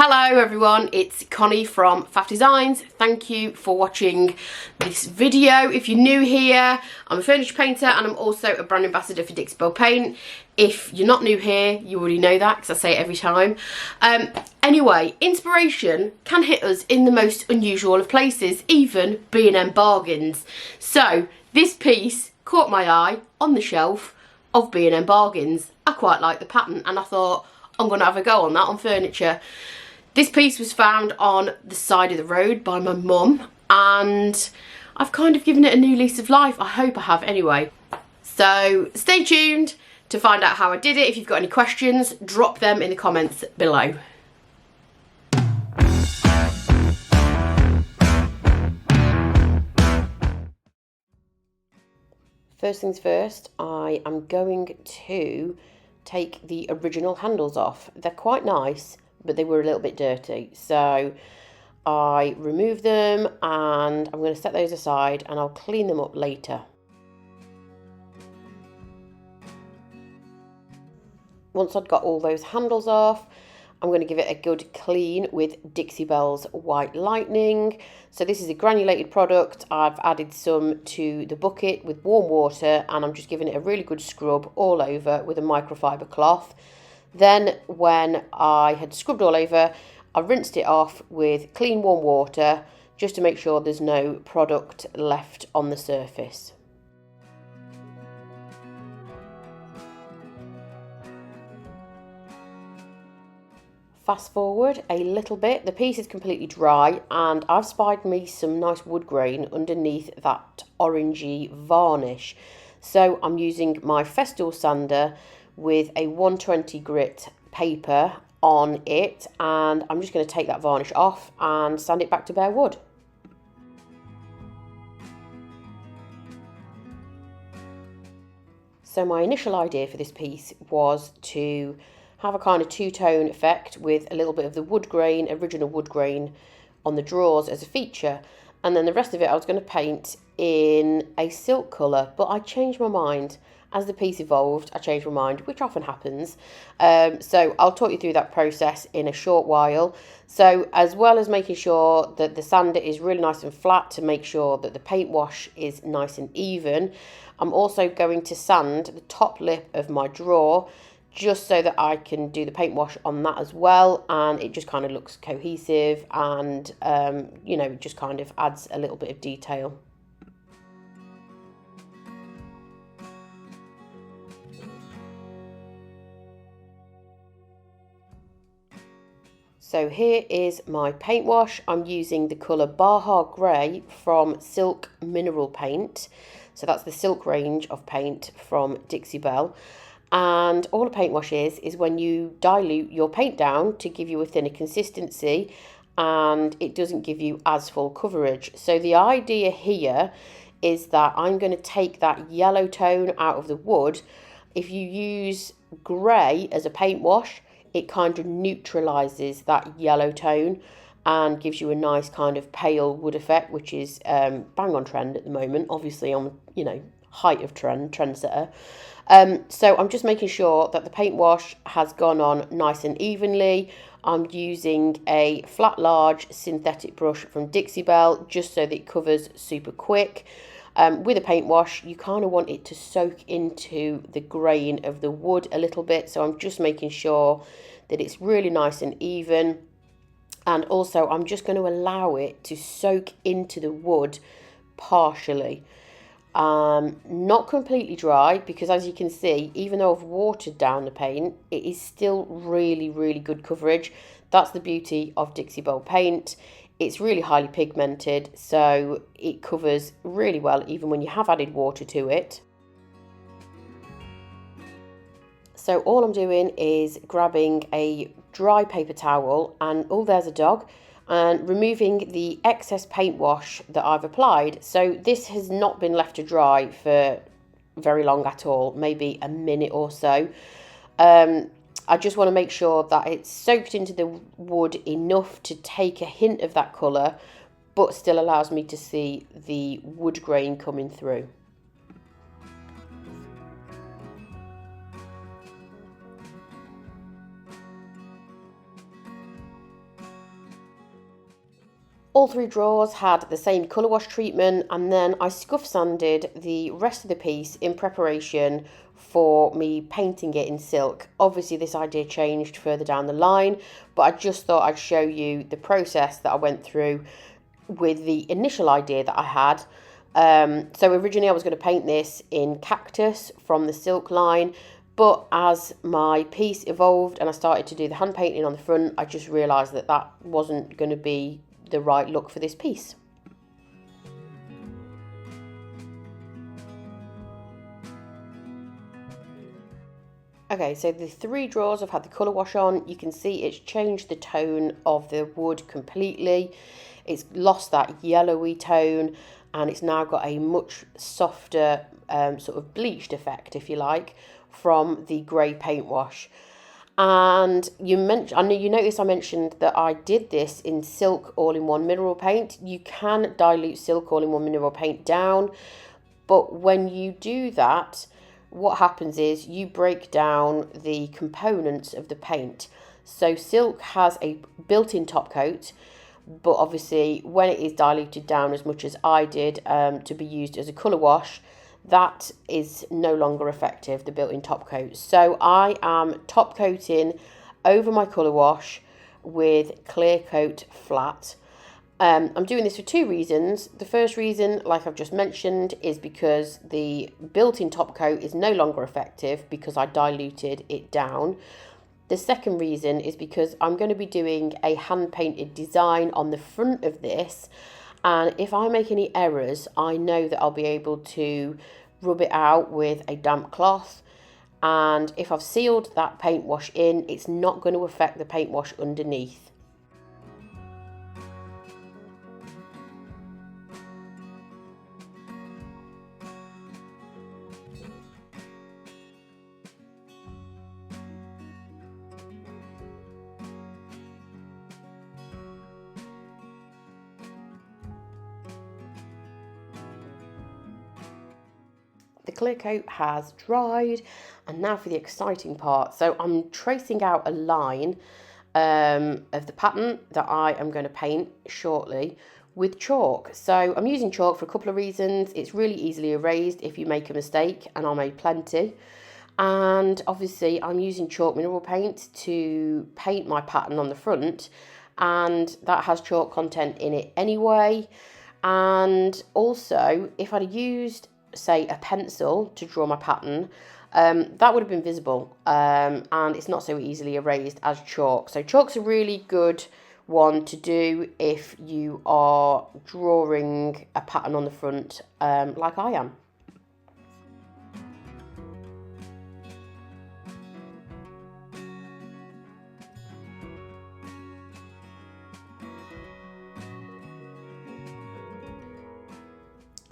Hello everyone, it's Connie from Faff Designs. Thank you for watching this video. If you're new here, I'm a furniture painter and I'm also a brand ambassador for Dixie Belle paint. If you're not new here, you already know that because I say it every time. Anyway, inspiration can hit us in the most unusual of places, even B&M bargains. So this piece caught my eye on the shelf of B&M bargains. I quite like the pattern and I thought I'm going to have a go on that on furniture. This piece was found on the side of the road by my mum and I've kind of given it a new lease of life. I hope I have anyway. So stay tuned to find out how I did it. If you've got any questions, drop them in the comments below. First things first, I am going to take the original handles off. They're quite nice, but they were a little bit dirty, so I removed them and I'm going to set those aside and I'll clean them up later. Once I've got all those handles off, I'm going to give it a good clean with Dixie Belle's White Lightning. So this is a granulated product. I've added some to the bucket with warm water and I'm just giving it a really good scrub all over with a microfibre cloth. Then when I had scrubbed all over, I rinsed it off with clean warm water just to make sure there's no product left on the surface. Fast forward a little bit, the piece is completely dry and I've spied me some nice wood grain underneath that orangey varnish. So I'm using my Festool sander with a 120 grit paper on it and I'm just going to take that varnish off and sand it back to bare wood. So my initial idea for this piece was to have a kind of two-tone effect with a little bit of the wood grain, original wood grain on the drawers as a feature, and then the rest of it I was going to paint in a silk colour, but I changed my mind. As the piece evolved, I changed my mind, which often happens. So I'll talk you through that process in a short while. So as well as making sure that the sander is really nice and flat to make sure that the paint wash is nice and even, I'm also going to sand the top lip of my drawer just so that I can do the paint wash on that as well, and it just kind of looks cohesive and you know, just kind of adds a little bit of detail. So here is my paint wash. I'm using the colour Baja Grey from Silk Mineral Paint. So that's the Silk range of paint from Dixie Belle. And all a paint wash is when you dilute your paint down to give you a thinner consistency and it doesn't give you as full coverage. So the idea here is that I'm going to take that yellow tone out of the wood. If you use grey as a paint wash, it kind of neutralises that yellow tone and gives you a nice kind of pale wood effect, which is bang on trend at the moment. Obviously I'm, you know, height of trendsetter. So I'm just making sure that the paint wash has gone on nice and evenly. I'm using a flat large synthetic brush from Dixie Belle just so that it covers super quick. With a paint wash, you kind of want it to soak into the grain of the wood a little bit. So I'm just making sure that it's really nice and even. And also I'm just going to allow it to soak into the wood partially. Not completely dry, because as you can see, even though I've watered down the paint, it is still really good coverage. That's the beauty of Dixie Belle paint. It's really highly pigmented, so it covers really well even when you have added water to it. So all I'm doing is grabbing a dry paper towel and, oh, there's a dog, and removing the excess paint wash that I've applied. So this has not been left to dry for very long at all, maybe a minute or so. I just want to make sure that it's soaked into the wood enough to take a hint of that colour, but still allows me to see the wood grain coming through. All 3 drawers had the same colour wash treatment, and then I scuff sanded the rest of the piece in preparation for me painting it in silk. Obviously this idea changed further down the line, but I just thought I'd show you the process that I went through with the initial idea that I had. So originally I was going to paint this in cactus from the silk line, but as my piece evolved and I started to do the hand painting on the front, I just realised that that wasn't going to be the right look for this piece. Okay, so the 3 drawers I've had the colour wash on. You can see it's changed the tone of the wood completely. It's lost that yellowy tone, and it's now got a much softer sort of bleached effect, if you like, from the grey paint wash. And you notice I mentioned that I did this in silk all-in-one mineral paint. You can dilute silk all-in-one mineral paint down, but when you do that, what happens is you break down the components of the paint. So silk has a built-in top coat, but obviously when it is diluted down as much as I did to be used as a colour wash, that is no longer effective, the built-in top coat. So I am top coating over my colour wash with clear coat flat. I'm doing this for 2 reasons. The first reason, like I've just mentioned, is because the built-in top coat is no longer effective because I diluted it down. The second reason is because I'm going to be doing a hand-painted design on the front of this, and if I make any errors, I know that I'll be able to rub it out with a damp cloth, and if I've sealed that paint wash in, it's not going to affect the paint wash underneath. The clear coat has dried, and now for the exciting part. So I'm tracing out a line of the pattern that I am going to paint shortly with chalk. So I'm using chalk for a couple of reasons. It's really easily erased if you make a mistake, and I made plenty. And obviously I'm using chalk mineral paint to paint my pattern on the front, and that has chalk content in it anyway. And also, if I'd used, say, a pencil to draw my pattern, that would have been visible, and it's not so easily erased as chalk. So chalk's a really good one to do if you are drawing a pattern on the front, like I am.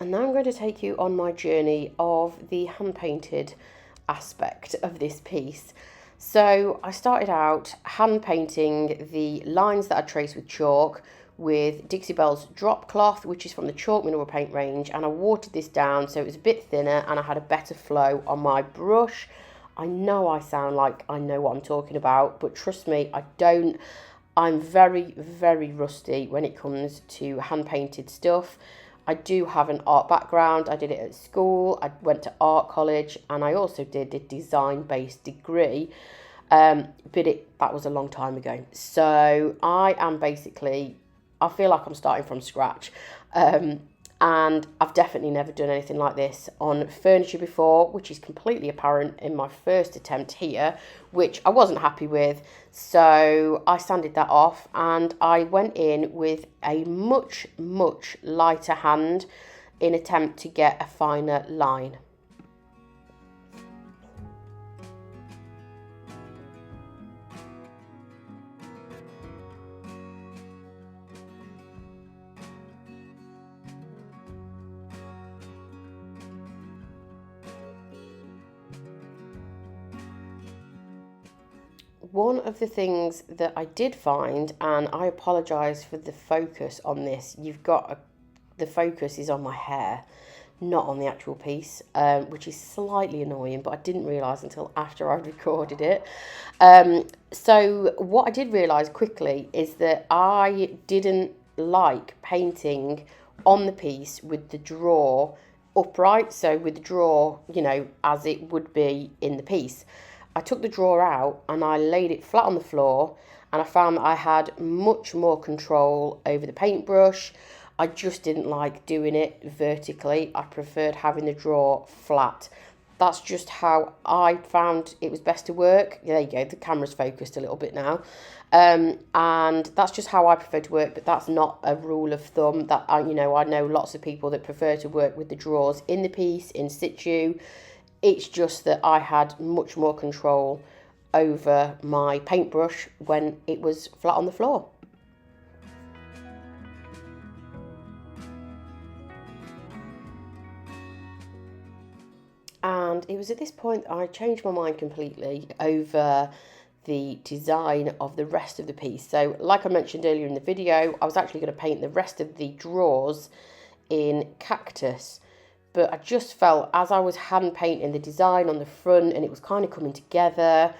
And now I'm going to take you on my journey of the hand-painted aspect of this piece. So I started out hand painting the lines that I traced with chalk with Dixie Belle's drop cloth, which is from the chalk mineral paint range, and I watered this down so it was a bit thinner and I had a better flow on my brush. I know I sound like I know what I'm talking about, but trust me, I don't. I'm very, very rusty when it comes to hand painted stuff. I do have an art background. I did it at school. I went to art college, and I also did a design-based degree, but that was a long time ago. So I am basically, I feel like I'm starting from scratch, and I've definitely never done anything like this on furniture before, which is completely apparent in my first attempt here, which I wasn't happy with. So I sanded that off, and I went in with a much, much lighter hand in attempt to get a finer line. One of the things that I did find, and I apologise for the focus on this, the focus is on my hair, not on the actual piece, which is slightly annoying, but I didn't realise until after I'd recorded it. So what I did realise quickly is that I didn't like painting on the piece with the drawer upright, so with the drawer, you know, as it would be in the piece. I took the drawer out and I laid it flat on the floor, and I found that I had much more control over the paintbrush. I just didn't like doing it vertically. I preferred having the drawer flat. That's just how I found it was best to work. There you go, the camera's focused a little bit now. And that's just how I prefer to work, but that's not a rule of thumb. That I know lots of people that prefer to work with the drawers in the piece, in situ. It's just that I had much more control over my paintbrush when it was flat on the floor. And it was at this point I changed my mind completely over the design of the rest of the piece. So like I mentioned earlier in the video, I was actually going to paint the rest of the drawers in cactus. But I just felt, as I was hand painting the design on the front and it was kind of coming together,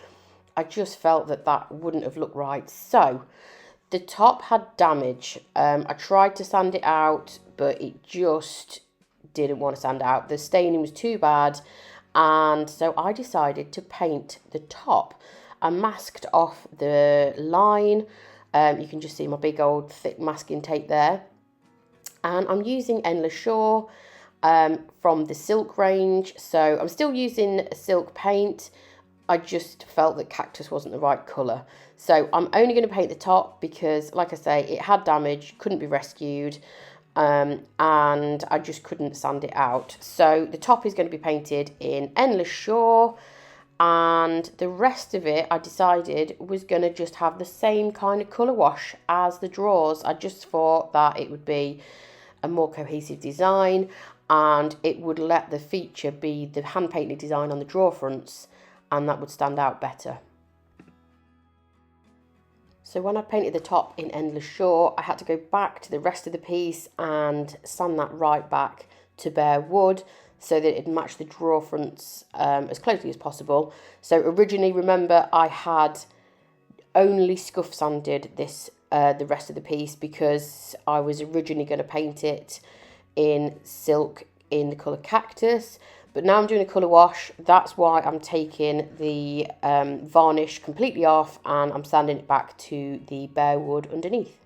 I just felt that that wouldn't have looked right. So the top had damage. I tried to sand it out, but it just didn't want to sand out. The staining was too bad, and so I decided to paint the top. I masked off the line. You can just see my big old thick masking tape there, and I'm using Endless Shore from the silk range. So I'm still using silk paint. I just felt that cactus wasn't the right colour. So I'm only going to paint the top because, like I say, it had damage, couldn't be rescued. And I just couldn't sand it out. So the top is going to be painted in Endless Shore, and the rest of it I decided was going to just have the same kind of colour wash as the drawers. I just thought that it would be a more cohesive design, and it would let the feature be the hand painted design on the drawer fronts, and that would stand out better. So when I painted the top in Endless Shore, I had to go back to the rest of the piece and sand that right back to bare wood so that it matched the drawer fronts as closely as possible. So originally, remember, I had only scuff sanded this the rest of the piece because I was originally going to paint it in silk in the colour cactus. But now I'm doing a colour wash. That's why I'm taking the varnish completely off and I'm sanding it back to the bare wood underneath.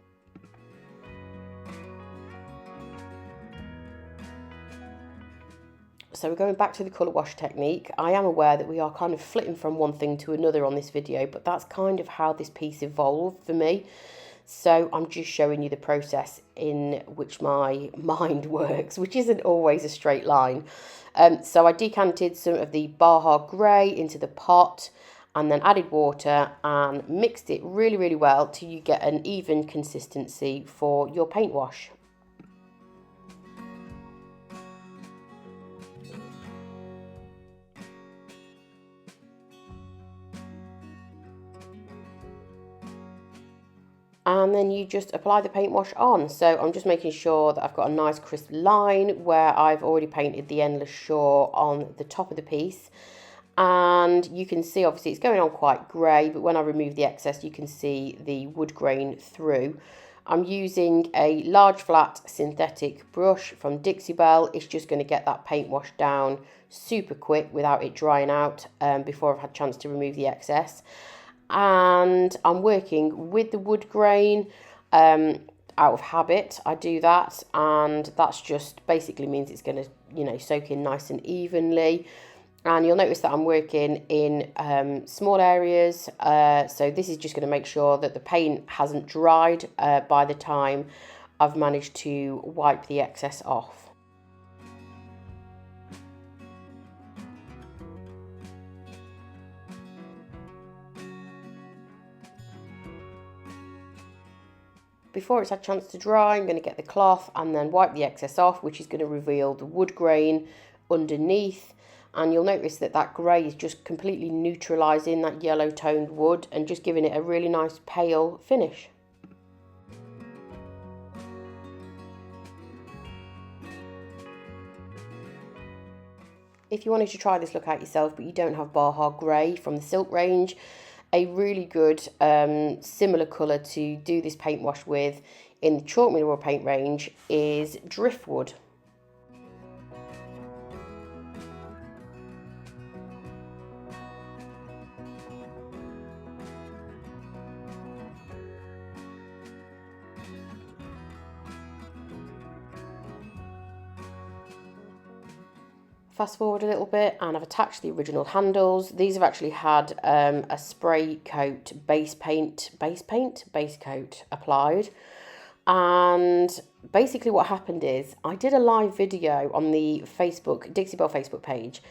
So we're going back to the colour wash technique. I am aware that we are kind of flitting from one thing to another on this video, but that's kind of how this piece evolved for me. So I'm just showing you the process in which my mind works, which isn't always a straight line. So I decanted some of the Baja Grey into the pot and then added water and mixed it really, really well till you get an even consistency for your paint wash. And then you just apply the paint wash on. So I'm just making sure that I've got a nice crisp line where I've already painted the Endless Shore on the top of the piece. And you can see obviously it's going on quite grey, but when I remove the excess you can see the wood grain through. I'm using a large flat synthetic brush from Dixie Belle. It's just going to get that paint wash down super quick without it drying out before I've had a chance to remove the excess. And I'm working with the wood grain out of habit. I do that, and that's just basically means it's going to, you know, soak in nice and evenly. And you'll notice that I'm working in small areas, so this is just going to make sure that the paint hasn't dried by the time I've managed to wipe the excess off. Before it's had a chance to dry, I'm going to get the cloth and then wipe the excess off, which is going to reveal the wood grain underneath. And you'll notice that that grey is just completely neutralising that yellow toned wood and just giving it a really nice pale finish. If you wanted to try this look out yourself but you don't have Baja Grey from the silk range, a really good similar colour to do this paint wash with in the chalk mineral paint range is driftwood. Fast forward a little bit and I've attached the original handles. These have actually had a spray coat base coat applied. And basically what happened is I did a live video on the Dixie Belle Facebook page,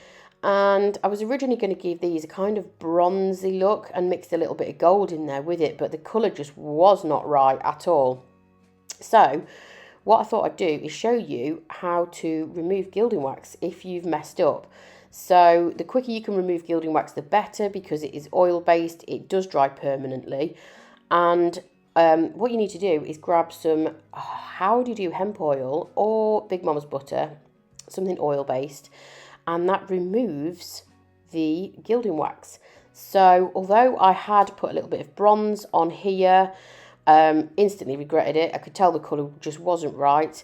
and I was originally going to give these a kind of bronzy look and mixed a little bit of gold in there with it, but the colour just was not right at all. So what I thought I'd do is show you how to remove gilding wax if you've messed up. So the quicker you can remove gilding wax, the better, because it is oil-based, it does dry permanently. And what you need to do is grab some Howdy Do hemp oil or Big Mama's butter, something oil-based, and that removes the gilding wax. So although I had put a little bit of bronze on here, instantly regretted it. I could tell the colour just wasn't right.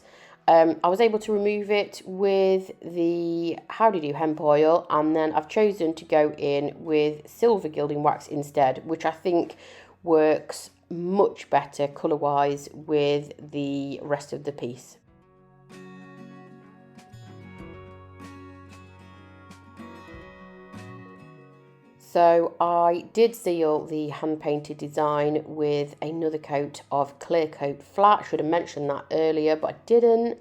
I was able to remove it with the Howdy Do hemp oil, and then I've chosen to go in with silver gilding wax instead, which I think works much better colour-wise with the rest of the piece. So I did seal the hand-painted design with another coat of clear coat flat. Should have mentioned that earlier, but I didn't.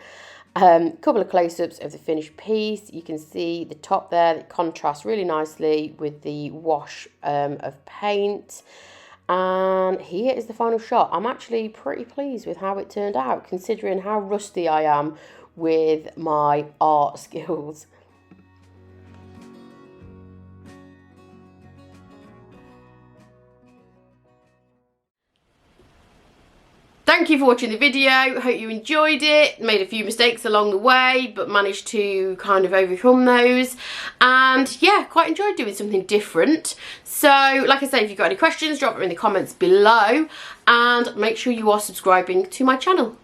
Couple of close-ups of the finished piece. You can see the top there that contrasts really nicely with the wash of paint. And here is the final shot. I'm actually pretty pleased with how it turned out, considering how rusty I am with my art skills. Thank you for watching the video. Hope you enjoyed it. Made a few mistakes along the way, but managed to kind of overcome those. And yeah, quite enjoyed doing something different. So like I said, if you've got any questions, drop them in the comments below, and make sure you are subscribing to my channel.